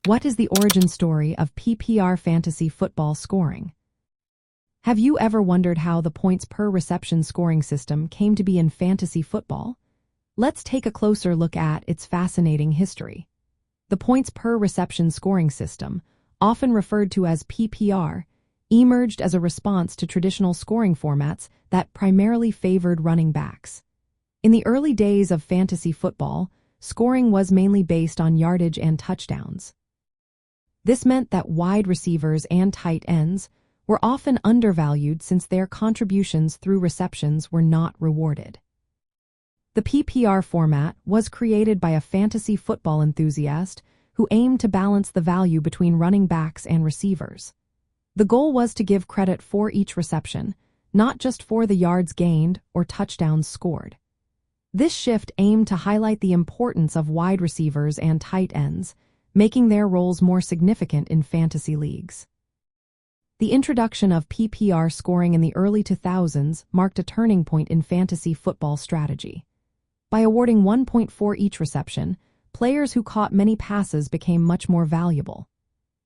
What is the origin story of PPR fantasy football scoring? Have you ever wondered how the points per reception scoring system came to be in fantasy football? Let's take a closer look at its fascinating history. The points per reception scoring system, often referred to as PPR, emerged as a response to traditional scoring formats that primarily favored running backs. In the early days of fantasy football, scoring was mainly based on yardage and touchdowns. This meant that wide receivers and tight ends were often undervalued since their contributions through receptions were not rewarded. The PPR format was created by a fantasy football enthusiast who aimed to balance the value between running backs and receivers. The goal was to give credit for each reception, not just for the yards gained or touchdowns scored. This shift aimed to highlight the importance of wide receivers and tight ends, making their roles more significant in fantasy leagues. The introduction of PPR scoring in the early 2000s marked a turning point in fantasy football strategy. By awarding 1 point for each reception, players who caught many passes became much more valuable.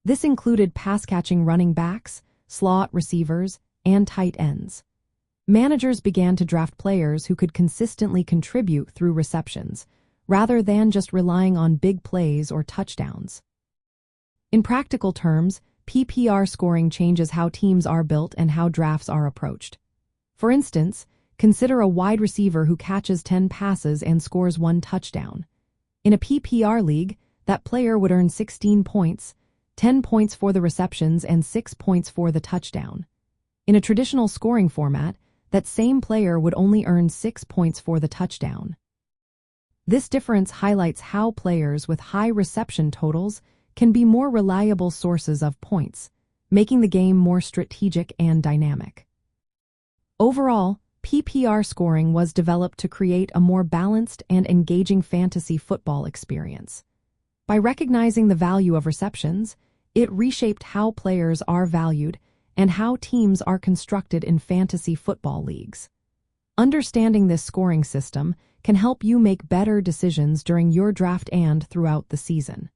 This included pass-catching running backs, slot receivers, and tight ends. Managers began to draft players who could consistently contribute through receptions, rather than just relying on big plays or touchdowns. In practical terms, PPR scoring changes how teams are built and how drafts are approached. For instance, consider a wide receiver who catches 10 passes and scores 1 touchdown. In a PPR league, that player would earn 16 points, 10 points for the receptions and 6 points for the touchdown. In a traditional scoring format, that same player would only earn 6 points for the touchdown. This difference highlights how players with high reception totals can be more reliable sources of points, making the game more strategic and dynamic. Overall, PPR scoring was developed to create a more balanced and engaging fantasy football experience. By recognizing the value of receptions, it reshaped how players are valued and how teams are constructed in fantasy football leagues. Understanding this scoring system can help you make better decisions during your draft and throughout the season.